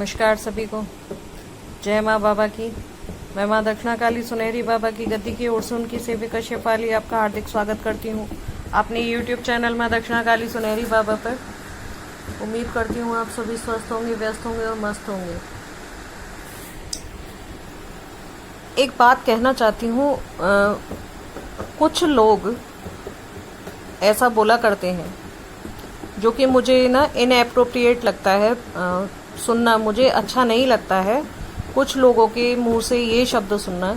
नमस्कार सभी को। जय माँ बाबा की। मैं माँ दक्षिणा काली सुनहरी बाबा की गद्दी की ओर से उनकी सेविका शेफाली आपका हार्दिक स्वागत करती हूँ अपने YouTube चैनल माँ दक्षिणा काली सुनहरी बाबा पर। उम्मीद करती हूँ आप सभी स्वस्थ होंगे, व्यस्त होंगे और मस्त होंगे। एक बात कहना चाहती हूँ, कुछ लोग ऐसा बोला करते हैं जो कि मुझे ना इनएप्रोप्रिएट लगता है, सुनना मुझे अच्छा नहीं लगता है। कुछ लोगों के मुंह से ये शब्द सुनना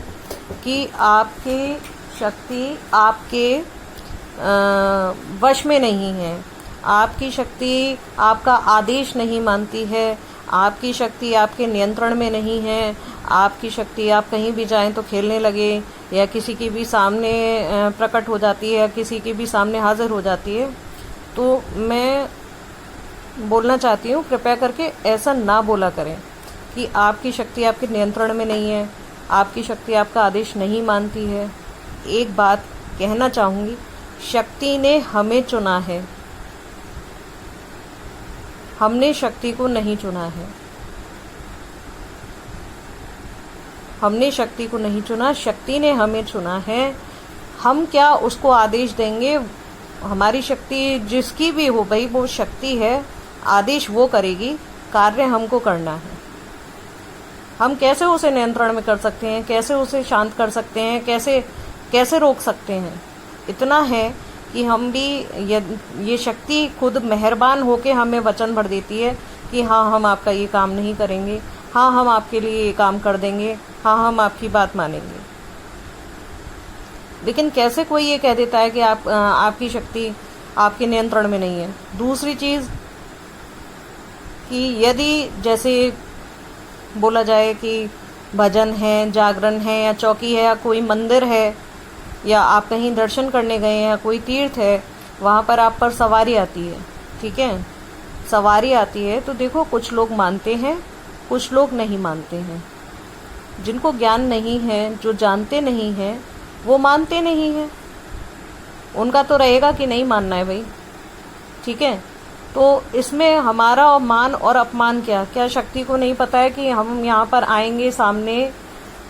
कि आपकी शक्ति आपके वश में नहीं है, आपकी शक्ति आपका आदेश नहीं मानती है, आपकी शक्ति आपके नियंत्रण में नहीं है, आपकी शक्ति आप कहीं भी जाएं तो खेलने लगे या किसी के भी सामने प्रकट हो जाती है या किसी के भी सामने हाजिर हो जाती है। तो मैं बोलना चाहती हूँ, कृपया करके ऐसा ना बोला करें कि आपकी शक्ति आपके नियंत्रण में नहीं है, आपकी शक्ति आपका आदेश नहीं मानती है। एक बात कहना चाहूँगी, शक्ति ने हमें चुना है, हमने शक्ति को नहीं चुना है। हमने शक्ति को नहीं चुना, शक्ति ने हमें चुना है। हम क्या उसको आदेश देंगे? हमारी शक्ति जिसकी भी हो भाई, वो शक्ति है, आदेश वो करेगी, कार्य हमको करना है। हम कैसे उसे नियंत्रण में कर सकते हैं, कैसे उसे शांत कर सकते हैं, कैसे रोक सकते हैं? इतना है कि हम भी ये शक्ति खुद मेहरबान होके हमें वचन भर देती है कि हाँ, हम आपका ये काम नहीं करेंगे, हाँ, हम आपके लिए ये काम कर देंगे, हाँ, हम आपकी बात मानेंगे। लेकिन कैसे कोई ये कह देता है कि आपकी शक्ति आपके नियंत्रण में नहीं है? दूसरी चीज़ कि यदि जैसे बोला जाए कि भजन है, जागरण है या चौकी है या कोई मंदिर है या आप कहीं दर्शन करने गए हैं या कोई तीर्थ है, वहाँ पर आप पर सवारी आती है, ठीक है, सवारी आती है, तो देखो कुछ लोग मानते हैं, कुछ लोग नहीं मानते हैं। जिनको ज्ञान नहीं है, जो जानते नहीं हैं, वो मानते नहीं हैं। उनका तो रहेगा कि नहीं मानना है भाई, ठीक है। तो इसमें हमारा मान और अपमान क्या शक्ति को नहीं पता है कि हम यहाँ पर आएंगे सामने?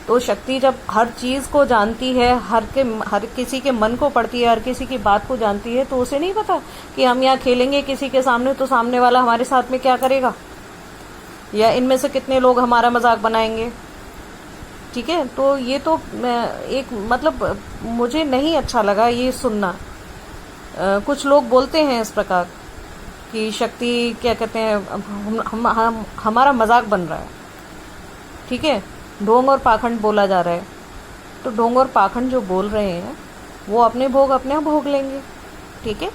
तो शक्ति जब हर चीज़ को जानती है, हर किसी के मन को पढ़ती है, हर किसी की बात को जानती है, तो उसे नहीं पता कि हम यहाँ खेलेंगे किसी के सामने तो सामने वाला हमारे साथ में क्या करेगा, या इनमें से कितने लोग हमारा मजाक बनाएंगे, ठीक है। तो ये तो एक मतलब मुझे नहीं अच्छा लगा ये सुनना। कुछ लोग बोलते हैं इस प्रकार कि शक्ति क्या कहते हैं, हमारा मजाक बन रहा है, ठीक है, ढोंग और पाखंड बोला जा रहा है। तो ढोंग और पाखंड जो बोल रहे हैं वो अपने भोग अपने भोग लेंगे, ठीक है।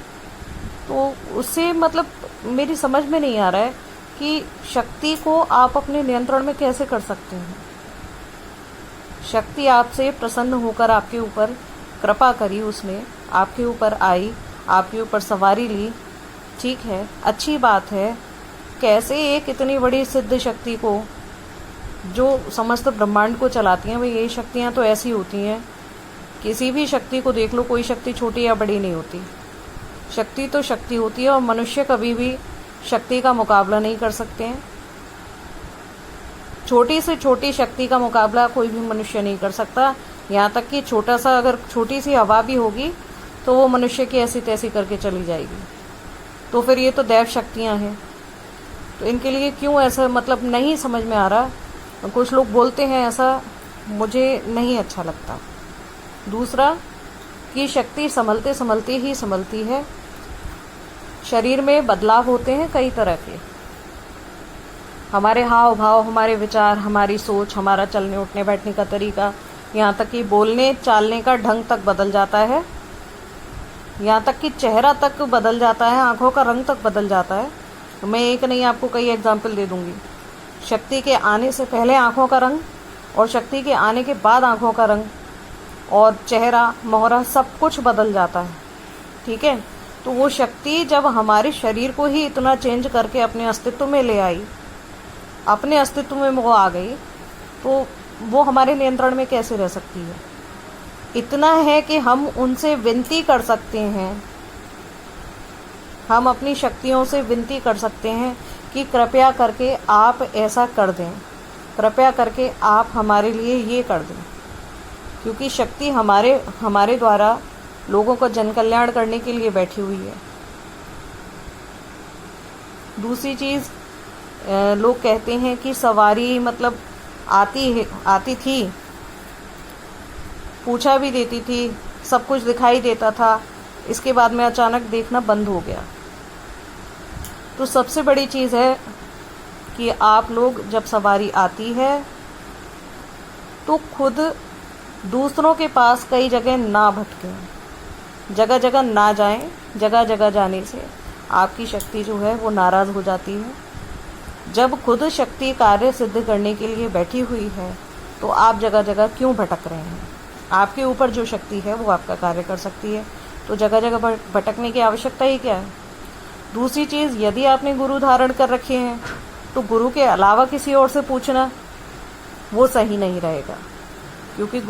तो उससे मतलब मेरी समझ में नहीं आ रहा है कि शक्ति को आप अपने नियंत्रण में कैसे कर सकते हैं। शक्ति आपसे प्रसन्न होकर आपके ऊपर कृपा करी, उसने आपके ऊपर आई, आपके ऊपर सवारी ली, ठीक है, अच्छी बात है। कैसे एक इतनी बड़ी सिद्ध शक्ति को जो समस्त ब्रह्मांड को चलाती हैं, भाई ये शक्तियाँ तो ऐसी होती हैं, किसी भी शक्ति को देख लो, कोई शक्ति छोटी या बड़ी नहीं होती। शक्ति तो शक्ति होती है और मनुष्य कभी भी शक्ति का मुकाबला नहीं कर सकते हैं। छोटी से छोटी शक्ति का मुकाबला कोई भी मनुष्य नहीं कर सकता। यहाँ तक कि अगर छोटी सी हवा भी होगी तो वो मनुष्य की ऐसी तैसी करके चली जाएगी। तो फिर ये तो दैव शक्तियाँ हैं, तो इनके लिए क्यों ऐसा, मतलब नहीं समझ में आ रहा। कुछ लोग बोलते हैं ऐसा, मुझे नहीं अच्छा लगता। दूसरा कि शक्ति संभलते संभलते ही संभलती है। शरीर में बदलाव होते हैं कई तरह के, हमारे हाव भाव, हमारे विचार, हमारी सोच, हमारा चलने उठने बैठने का तरीका, यहाँ तक कि बोलने चालने का ढंग तक बदल जाता है, यहाँ तक कि चेहरा तक बदल जाता है, आंखों का रंग तक बदल जाता है। तो मैं एक नहीं आपको कई एग्जाम्पल दे दूंगी। शक्ति के आने से पहले आंखों का रंग और शक्ति के आने के बाद आंखों का रंग और चेहरा, मोहरा, सब कुछ बदल जाता है, ठीक है। तो वो शक्ति जब हमारे शरीर को ही इतना चेंज करके अपने अस्तित्व में ले आई, अपने अस्तित्व में वो आ गई, तो वो हमारे नियंत्रण में कैसे रह सकती है? इतना है कि हम उनसे विनती कर सकते हैं, हम अपनी शक्तियों से विनती कर सकते हैं कि कृपया करके आप ऐसा कर दें, कृपया करके आप हमारे लिए ये कर दें, क्योंकि शक्ति हमारे द्वारा लोगों का जन कल्याण करने के लिए बैठी हुई है। दूसरी चीज़, लोग कहते हैं कि सवारी मतलब आती थी, पूछा भी देती थी, सब कुछ दिखाई देता था, इसके बाद में अचानक देखना बंद हो गया। तो सबसे बड़ी चीज़ है कि आप लोग जब सवारी आती है तो खुद दूसरों के पास कई जगह ना भटकें, जगह जगह ना जाएं। जगह जगह जाने से आपकी शक्ति जो है वो नाराज़ हो जाती है। जब खुद शक्ति कार्य सिद्ध करने के लिए बैठी हुई है तो आप जगह जगह क्यों भटक रहे हैं? आपके ऊपर जो शक्ति है वो आपका कार्य कर सकती है, तो जगह जगह भटकने की आवश्यकता ही क्या है? दूसरी चीज़, यदि आपने गुरु धारण कर रखे हैं तो गुरु के अलावा किसी और से पूछना वो सही नहीं रहेगा, क्योंकि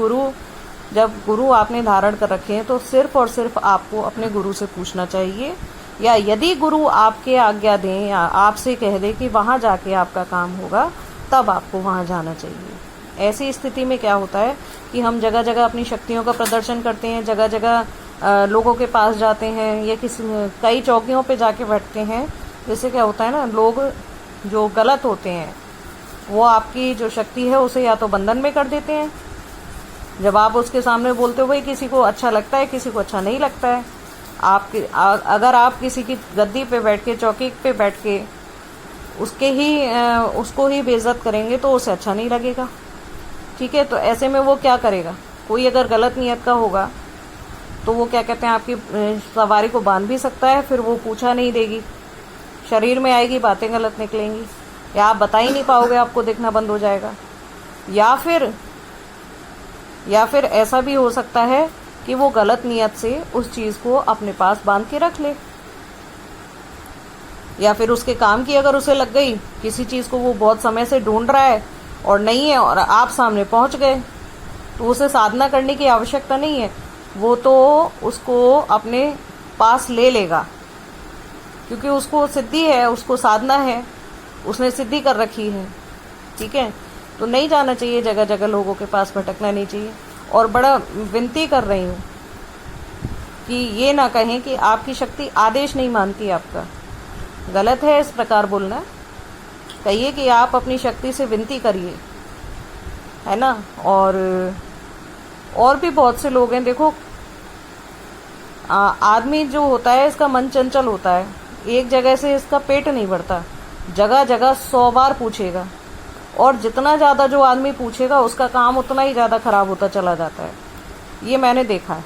जब गुरु आपने धारण कर रखे हैं तो सिर्फ और सिर्फ आपको अपने गुरु से पूछना चाहिए, या यदि गुरु आपके आज्ञा दें या आपसे कह दे कि वहाँ जाके आपका काम होगा, तब आपको वहाँ जाना चाहिए। ऐसी स्थिति में क्या होता है कि हम जगह जगह अपनी शक्तियों का प्रदर्शन करते हैं, जगह जगह लोगों के पास जाते हैं या कई चौकियों पे जाके बैठते हैं। जिससे क्या होता है ना, लोग जो गलत होते हैं वो आपकी जो शक्ति है उसे या तो बंधन में कर देते हैं। जब आप उसके सामने बोलते हो भाई किसी को अच्छा लगता है, किसी को अच्छा नहीं लगता है, अगर आप किसी की गद्दी पे बैठ के, चौकी पे बैठ के उसको ही बेइज्जत करेंगे तो उसे अच्छा नहीं लगेगा। ठीक है, तो ऐसे में वो क्या करेगा? कोई अगर गलत नियत का होगा तो वो क्या कहते हैं, आपकी सवारी को बांध भी सकता है, फिर वो पूछा नहीं देगी, शरीर में आएगी, बातें गलत निकलेंगी, या आप बता ही नहीं पाओगे, आपको देखना बंद हो जाएगा। या फिर ऐसा भी हो सकता है कि वो गलत नियत से उस चीज़ को अपने पास बांध के रख ले, या फिर उसके काम की अगर उसे लग गई, किसी चीज़ को वो बहुत समय से ढूंढ रहा है और नहीं है और आप सामने पहुंच गए, तो उसे साधना करने की आवश्यकता नहीं है, वो तो उसको अपने पास ले लेगा, क्योंकि उसको सिद्धि है, उसको साधना है, उसने सिद्धि कर रखी है। ठीक है, तो नहीं जाना चाहिए जगह जगह, लोगों के पास भटकना नहीं चाहिए। और बड़ा विनती कर रही हूँ कि ये ना कहें कि आपकी शक्ति आदेश नहीं मानती आपका, गलत है इस प्रकार बोलना। कहिए कि आप अपनी शक्ति से विनती करिए, है ना। और भी बहुत से लोग हैं, देखो आदमी जो होता है इसका मन चंचल होता है, एक जगह से इसका पेट नहीं भरता, जगह जगह 100 बार पूछेगा, और जितना ज़्यादा जो आदमी पूछेगा उसका काम उतना ही ज़्यादा खराब होता चला जाता है। ये मैंने देखा है।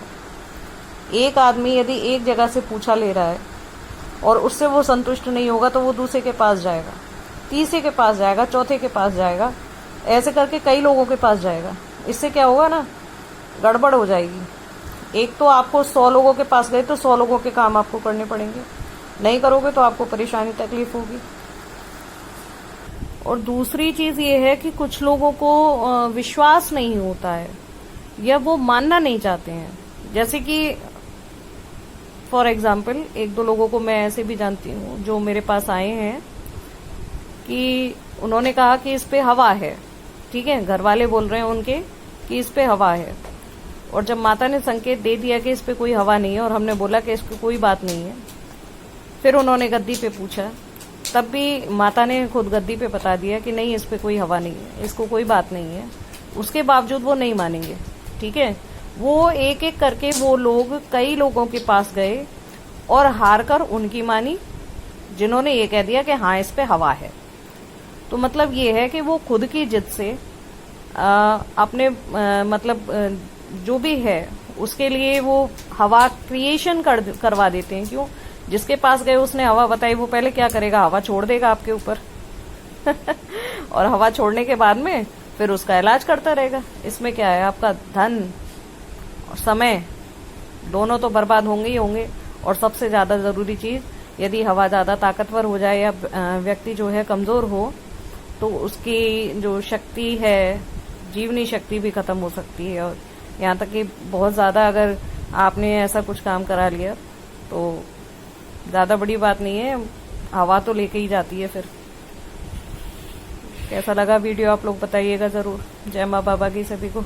एक आदमी यदि एक जगह से पूछा ले रहा है और उससे वो संतुष्ट नहीं होगा तो वो दूसरे के पास जाएगा, तीसरे के पास जाएगा, चौथे के पास जाएगा, ऐसे करके कई लोगों के पास जाएगा। इससे क्या होगा ना, गड़बड़ हो जाएगी। एक तो आपको 100 लोगों के पास गए तो 100 लोगों के काम आपको करने पड़ेंगे, नहीं करोगे तो आपको परेशानी तकलीफ होगी। और दूसरी चीज़ ये है कि कुछ लोगों को विश्वास नहीं होता है या वो मानना नहीं चाहते हैं। जैसे कि फॉर एग्जाम्पल, 1-2 लोगों को मैं ऐसे भी जानती हूँ जो मेरे पास आए हैं कि उन्होंने कहा कि इस पे हवा है। ठीक है, घर वाले बोल रहे हैं उनके कि इस पे हवा है, और जब माता ने संकेत दे दिया कि इस पे कोई हवा नहीं है और हमने बोला कि इस पे कोई बात नहीं है, फिर उन्होंने गद्दी पे पूछा, तब भी माता ने खुद गद्दी पे बता दिया कि नहीं इस पे कोई हवा नहीं है, इसको कोई बात नहीं है। उसके बावजूद वो नहीं मानेंगे। ठीक है, वो एक एक करके वो लोग कई लोगों के पास गए और हार कर उनकी मानी जिन्होंने ये कह दिया कि हाँ इस पे हवा है। तो मतलब ये है कि वो खुद की जिद से अपने जो भी है उसके लिए वो हवा क्रिएशन करवा देते हैं। क्यों? जिसके पास गए उसने हवा बताई, वो पहले क्या करेगा, हवा छोड़ देगा आपके ऊपर और हवा छोड़ने के बाद में फिर उसका इलाज करता रहेगा। इसमें क्या है, आपका धन और समय दोनों तो बर्बाद होंगे ही होंगे। और सबसे ज्यादा जरूरी चीज, यदि हवा ज्यादा ताकतवर हो जाए या व्यक्ति जो है कमजोर हो तो उसकी जो शक्ति है, जीवनी शक्ति भी खत्म हो सकती है। और यहाँ तक कि बहुत ज्यादा अगर आपने ऐसा कुछ काम करा लिया तो ज्यादा बड़ी बात नहीं है, हवा तो लेके ही जाती है फिर। कैसा लगा वीडियो आप लोग बताइएगा ज़रूर। जय माँ बाबा की सभी को।